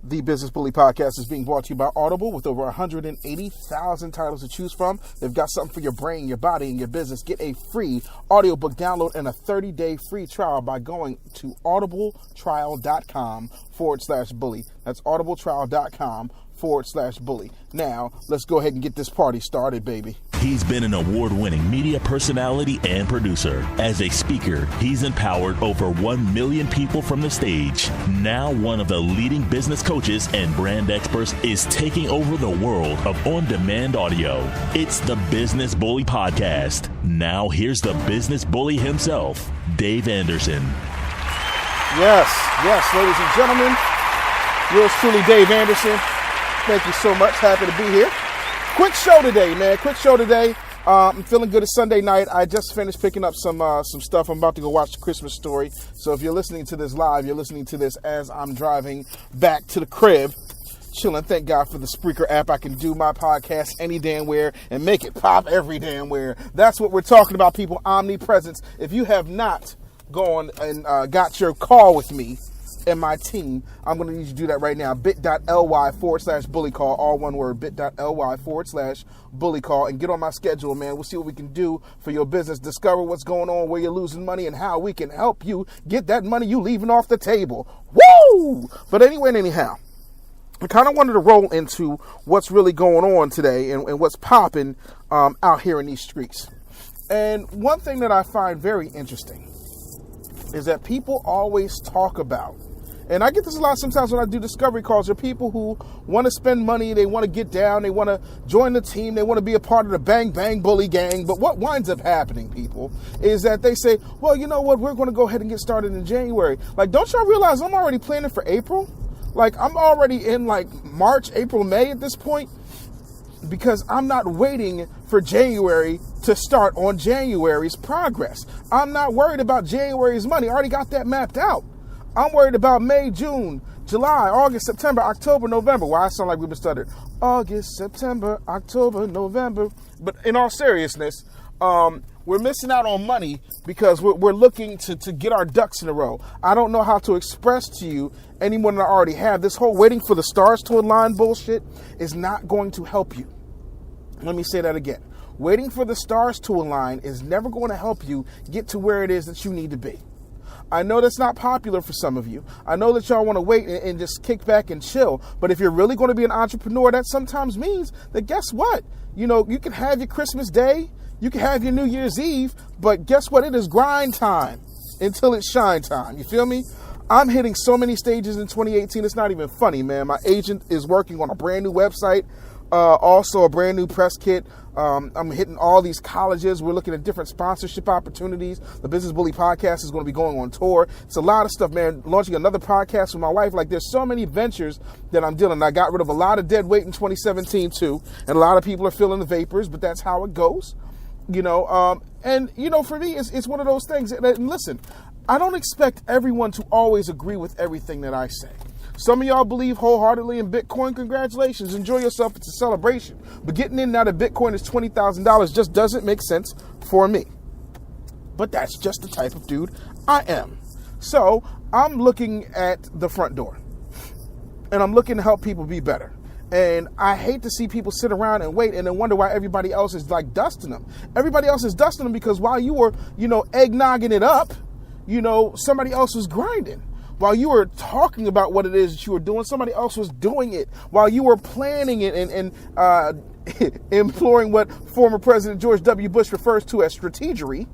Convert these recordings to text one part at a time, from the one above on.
The Business Bully Podcast is being brought to you by Audible with over 180,000 titles to choose from. They've got something for your brain, your body, and your business. Get a free audiobook download and a 30-day free trial by going to audibletrial.com/bully. That's audibletrial.com/bully. Now, let's go ahead and get this party started, baby. He's been an award-winning media personality and producer. As a speaker, he's empowered over 1 million people from the stage. Now one of the leading business coaches and brand experts is taking over the world of on-demand audio. It's the Business Bully Podcast. Now here's the Business Bully himself, Dave Anderson. Yes, ladies and gentlemen. Yours truly, Dave Anderson. Thank you so much. Happy to be here. Quick show today, man. I'm feeling good. It's Sunday night. I just finished picking up some stuff. I'm about to go watch The Christmas Story. So if you're listening to this live, you're listening to this as I'm driving back to the crib, chilling. Thank God for the Spreaker app. I can do my podcast any damn where and make it pop every damn where. That's what we're talking about, people. Omnipresence. If you have not gone and got your call with me and my team, I'm going to need you to do that right now. bit.ly/bully call, all one word, bit.ly/bully call, and get on my schedule, man. We'll see what we can do for your business. Discover what's going on, where you're losing money, and how we can help you get that money you leaving off the table. Woo! But anyway and anyhow, I kind of wanted to roll into what's really going on today and what's popping out here in these streets. And one thing that I find very interesting is that people always talk about, and I get this a lot sometimes when I do discovery calls, are people who want to spend money, they want to get down, they want to join the team, they want to be a part of the Bang Bang Bully gang. But what winds up happening, people, is that they say, well, you know what, we're going to go ahead and get started in January. Like, don't y'all realize I'm already planning for April? Like, I'm already in like March, April, May at this point, because I'm not waiting for January to start on January's progress. I'm not worried about January's money. I already got that mapped out. I'm worried about May, June, July, August, September, October, November. Why I sound like we've been stuttering. August, September, October, November. But in all seriousness, we're missing out on money because we're looking to get our ducks in a row. I don't know how to express to you any more than I already have. This whole waiting for the stars to align bullshit is not going to help you. Let me say that again. Waiting for the stars to align is never going to help you get to where it is that you need to be. I know that's not popular for some of you. I know that y'all want to wait and just kick back and chill. But if you're really going to be an entrepreneur, that sometimes means that, guess what? You know, you can have your Christmas Day, you can have your New Year's Eve, but guess what? It is grind time until it's shine time. You feel me? I'm hitting so many stages in 2018. It's not even funny, man. My agent is working on a brand new website, also a brand new press kit. I'm hitting all these colleges. We're looking at different sponsorship opportunities. The Business Bully Podcast is going to be going on tour. It's a lot of stuff, man. Launching another podcast with my wife. Like, there's so many ventures that I'm dealing. I got rid of a lot of dead weight in 2017 too, and a lot of people are feeling the vapors, but that's how it goes, you know. And you know, for me, it's one of those things. And listen, I don't expect everyone to always agree with everything that I say. Some of y'all believe wholeheartedly in Bitcoin. Congratulations. Enjoy yourself. It's a celebration. But getting in now that Bitcoin is $20,000 just doesn't make sense for me. But that's just the type of dude I am. So I'm looking at the front door. And I'm looking to help people be better. And I hate to see people sit around and wait and then wonder why everybody else is like dusting them. Everybody else is dusting them because while you were, you know, eggnogging it up, you know, somebody else was grinding. While you were talking about what it is that you were doing, somebody else was doing it. While you were planning it and imploring what former President George W. Bush refers to as strategery,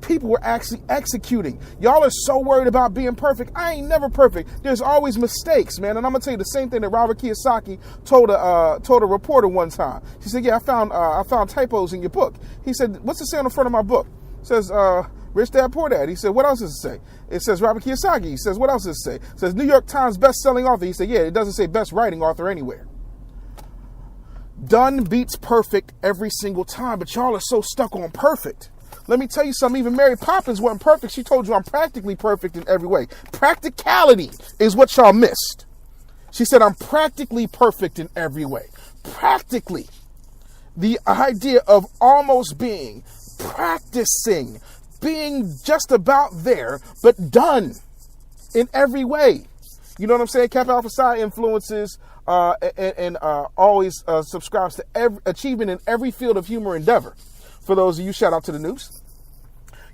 people were actually executing. Y'all are so worried about being perfect. I ain't never perfect. There's always mistakes, man. And I'm gonna tell you the same thing that Robert Kiyosaki told a reporter one time. She said, "Yeah, I found typos in your book." He said, "What's it say on the front of my book?" It says, Rich Dad Poor Dad. He said, "What else does it say?" It says Robert Kiyosaki. He says, "What else does it say?" It says New York Times best-selling author. He said, "Yeah, it doesn't say best writing author anywhere." Done beats perfect every single time, but y'all are so stuck on perfect. Let me tell you something. Even Mary Poppins wasn't perfect. She told you I'm practically perfect in every way. Practicality is what y'all missed. She said I'm practically perfect in every way. Practically. The idea of almost being, practicing, being just about there, but done in every way. You know what I'm saying? Kappa Alpha Psi influences and always subscribes to achievement in every field of humor endeavor. For those of you, shout out to the noobs.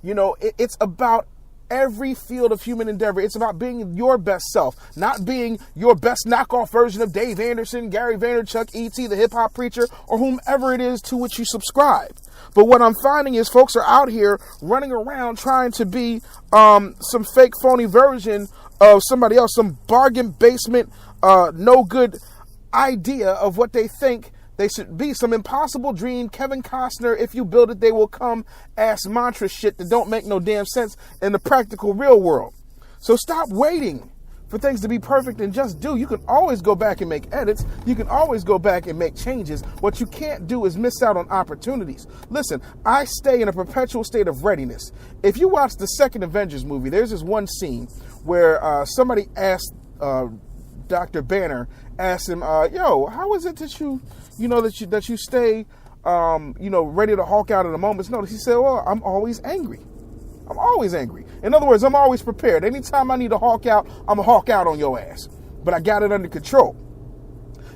You know, it's about every field of human endeavor. It's about being your best self, not being your best knockoff version of Dave Anderson, Gary Vaynerchuk, E.T., the hip hop preacher, or whomever it is to which you subscribe. But what I'm finding is folks are out here running around trying to be some fake phony version of somebody else, some bargain basement, no good idea of what they think they should be, some impossible dream, Kevin Costner, if you build it, they will come ass mantra shit that don't make no damn sense in the practical real world. So stop waiting for things to be perfect and just do. You can always go back and make edits. You can always go back and make changes. What you can't do is miss out on opportunities. Listen, I stay in a perpetual state of readiness. If you watch the second Avengers movie, there's this one scene where somebody asked Dr. Banner, asked him, yo, how is it that you stay, ready to Hulk out at a moment's notice? He said, well, I'm always angry. I'm always angry. In other words, I'm always prepared. Anytime I need to Hulk out, I'm a Hulk out on your ass. But I got it under control.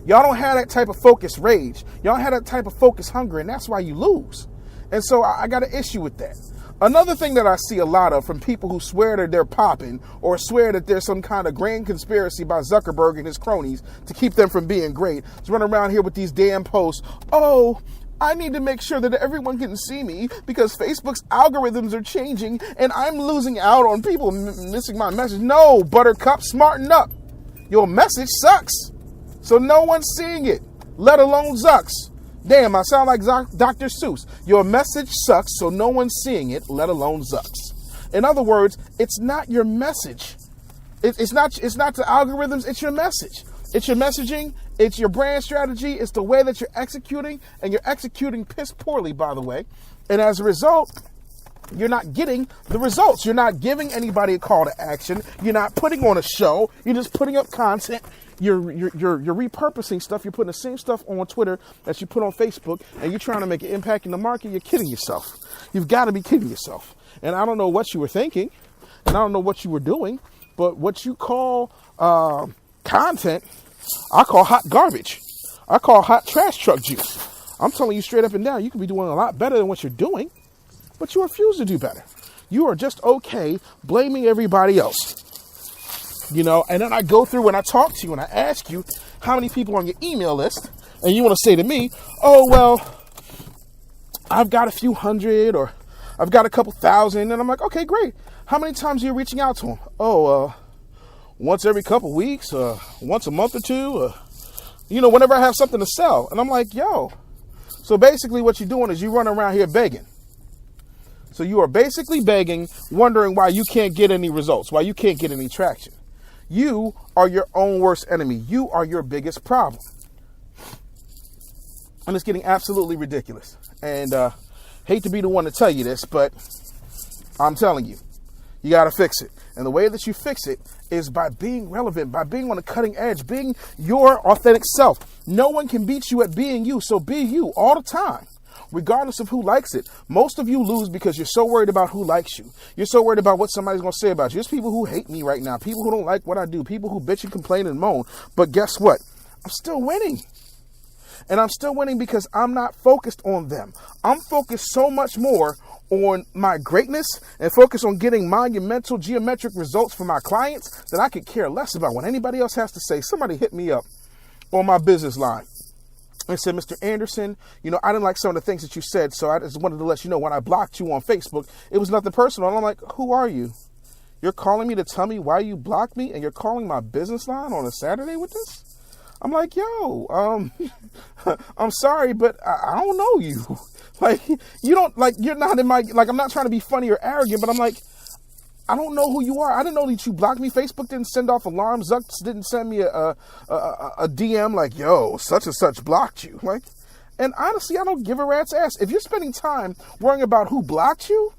Y'all don't have that type of focused rage. Y'all don't have that type of focused hunger, and that's why you lose. And so I got an issue with that. Another thing that I see a lot of from people who swear that they're popping or swear that there's some kind of grand conspiracy by Zuckerberg and his cronies to keep them from being great is running around here with these damn posts. Oh, I need to make sure that everyone can see me because Facebook's algorithms are changing and I'm losing out on people missing my message. No, Buttercup, smarten up. Your message sucks. So no one's seeing it, let alone Zucks. Damn, I sound like Dr. Seuss. Your message sucks, so no one's seeing it, let alone Zucks. In other words, it's not your message. It's not the algorithms, it's your message. It's your messaging, it's your brand strategy, it's the way that you're executing, and you're executing piss poorly, by the way. And as a result, you're not getting the results. You're not giving anybody a call to action. You're not putting on a show. You're just putting up content. You're repurposing stuff. You're putting the same stuff on Twitter that you put on Facebook, and you're trying to make an impact in the market. You're kidding yourself. You've got to be kidding yourself. And I don't know what you were thinking, and I don't know what you were doing, but what you call content, I call hot garbage. I call hot trash truck juice. I'm telling you straight up and down, you could be doing a lot better than what you're doing, but you refuse to do better. You are just okay blaming everybody else. You know, and then I go through and I talk to you and I ask you how many people on your email list, and you want to say to me, oh, well, I've got a few hundred or I've got a couple thousand. And I'm like, okay, great. How many times are you reaching out to them? Oh, once every couple weeks, once a month or two, whenever I have something to sell. And I'm like, yo, so basically what you're doing is you run around here begging. So you are basically begging, wondering why you can't get any results, why you can't get any traction. You are your own worst enemy. You are your biggest problem. And it's getting absolutely ridiculous. And hate to be the one to tell you this, but I'm telling you, you got to fix it. And the way that you fix it is by being relevant, by being on the cutting edge, being your authentic self. No one can beat you at being you, so be you all the time. Regardless of who likes it. Most of you lose because you're so worried about who likes you. You're so worried about what somebody's going to say about you. There's people who hate me right now. People who don't like what I do. People who bitch and complain and moan. But guess what? I'm still winning. And I'm still winning because I'm not focused on them. I'm focused so much more on my greatness and focused on getting monumental geometric results for my clients that I could care less about what anybody else has to say. Somebody hit me up on my business line. I said, Mr. Anderson, I didn't like some of the things that you said, so I just wanted to let you know when I blocked you on Facebook, it was nothing personal. And I'm like, who are you? You're calling me to tell me why you blocked me, and you're calling my business line on a Saturday with this? I'm like, yo, I'm sorry, but I don't know you. Like, you're not in my, I'm not trying to be funny or arrogant, but I'm like, I don't know who you are. I didn't know that you blocked me. Facebook didn't send off alarms. Zuck didn't send me a DM like, yo, such and such blocked you. Like, and honestly, I don't give a rat's ass. If you're spending time worrying about who blocked you,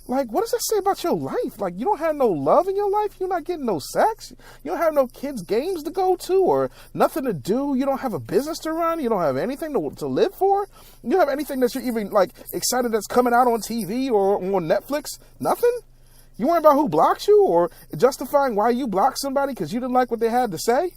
like, what does that say about your life? Like, you don't have no love in your life. You're not getting no sex. You don't have no kids' games to go to or nothing to do. You don't have a business to run. You don't have anything to live for. You don't have anything that you're even, excited that's coming out on TV or on Netflix. Nothing. You worry about who blocks you or justifying why you blocked somebody because you didn't like what they had to say?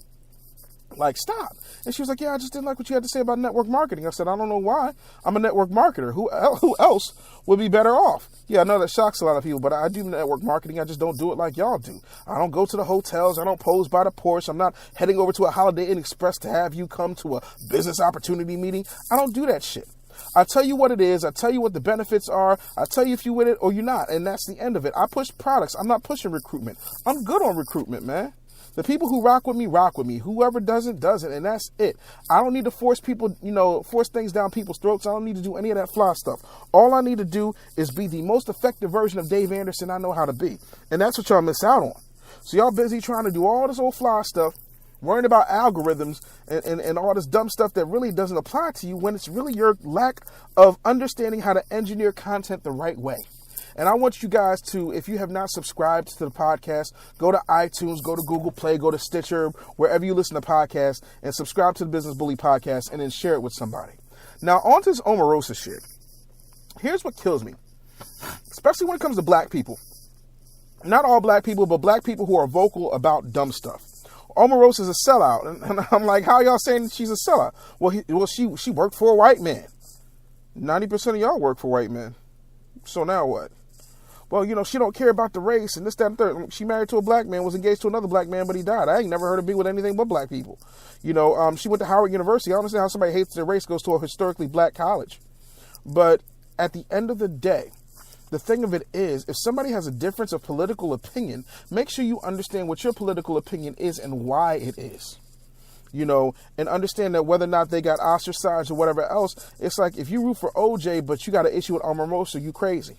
Like, stop. And she was like, yeah, I just didn't like what you had to say about network marketing. I said, I don't know why. I'm a network marketer. Who else would be better off? Yeah, I know that shocks a lot of people, but I do network marketing. I just don't do it like y'all do. I don't go to the hotels. I don't pose by the Porsche. I'm not heading over to a Holiday Inn Express to have you come to a business opportunity meeting. I don't do that shit. I tell you what it is. I tell you what the benefits are. I tell you if you with it or you're not. And that's the end of it. I push products. I'm not pushing recruitment. I'm good on recruitment, man. The people who rock with me, rock with me. Whoever doesn't, doesn't. And that's it. I don't need to force people, force things down people's throats. I don't need to do any of that fly stuff. All I need to do is be the most effective version of Dave Anderson I know how to be. And that's what y'all miss out on. So y'all busy trying to do all this old fly stuff, worrying about algorithms and all this dumb stuff that really doesn't apply to you when it's really your lack of understanding how to engineer content the right way. And I want you guys to, if you have not subscribed to the podcast, go to iTunes, go to Google Play, go to Stitcher, wherever you listen to podcasts, and subscribe to the Business Bully podcast and then share it with somebody. Now, on to this Omarosa shit. Here's what kills me, especially when it comes to black people. Not all black people, but black people who are vocal about dumb stuff. Omarosa is a sellout. And I'm like, how y'all saying she's a sellout? Well, she worked for a white man. 90% of y'all work for white men. So now what? Well, she don't care about the race and this, that, and third. She married to a black man, was engaged to another black man, but he died. I ain't never heard her be with anything but black people. She went to Howard University. I don't understand how somebody hates their race, goes to a historically black college. But at the end of the day, the thing of it is, if somebody has a difference of political opinion, make sure you understand what your political opinion is and why it is. And understand that whether or not they got ostracized or whatever else, it's like if you root for OJ, but you got an issue with Omarosa, you crazy.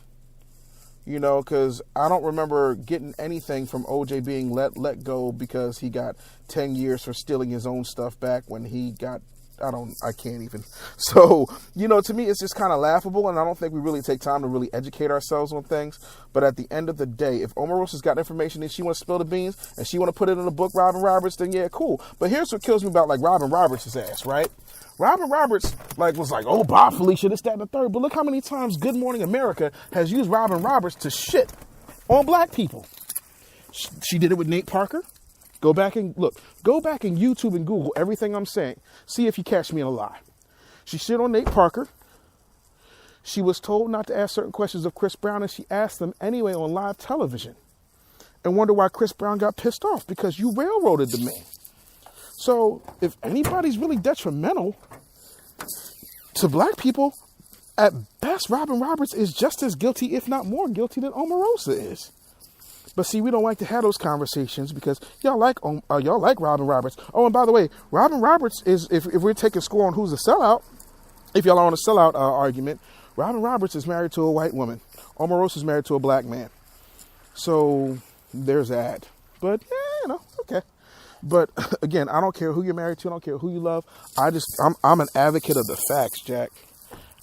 Because I don't remember getting anything from OJ being let go because he got 10 years for stealing his own stuff back when he got, I can't even. So, to me, it's just kind of laughable. And I don't think we really take time to really educate ourselves on things. But at the end of the day, if Omarosa's got information and she want to spill the beans and she want to put it in a book, Robin Roberts, then yeah, cool. But here's what kills me about Robin Roberts' ass, right? Robin Roberts was like, oh, Bob Felicia, this, that, and the third. But look how many times Good Morning America has used Robin Roberts to shit on black people. She did it with Nate Parker. Go back and YouTube and Google everything I'm saying. See if you catch me in a lie. She shit on Nate Parker. She was told not to ask certain questions of Chris Brown, and she asked them anyway on live television. And wonder why Chris Brown got pissed off, because you railroaded the man. So if anybody's really detrimental to black people, at best, Robin Roberts is just as guilty, if not more guilty, than Omarosa is. But see, we don't like to have those conversations because y'all like Robin Roberts. Oh, and by the way, Robin Roberts is, if we're taking score on who's a sellout, if y'all are on a sellout argument, Robin Roberts is married to a white woman. Omarosa is married to a black man. So there's that. But yeah, okay. But again, I don't care who you're married to. I don't care who you love. I'm an advocate of the facts, Jack.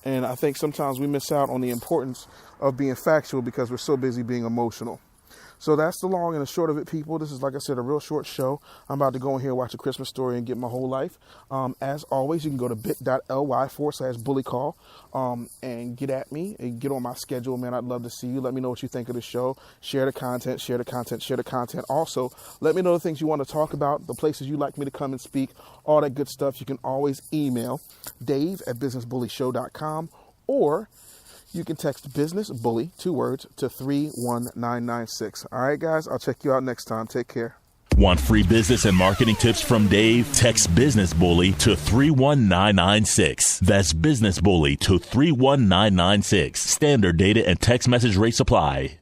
And I think sometimes we miss out on the importance of being factual because we're so busy being emotional. So that's the long and the short of it, people. This is, like I said, a real short show. I'm about to go in here, watch A Christmas Story, and get my whole life. As always, you can go to bit.ly/bullycall and get at me and get on my schedule, man. I'd love to see you. Let me know what you think of the show. Share the content, share the content, share the content. Also, let me know the things you want to talk about, the places you'd like me to come and speak, all that good stuff. You can always email dave@businessbullyshow.com, or you can text Business Bully, 2 words, to 31996. All right, guys, I'll check you out next time. Take care. Want free business and marketing tips from Dave? Text Business Bully to 31996. That's Business Bully to 31996. Standard data and text message rates apply.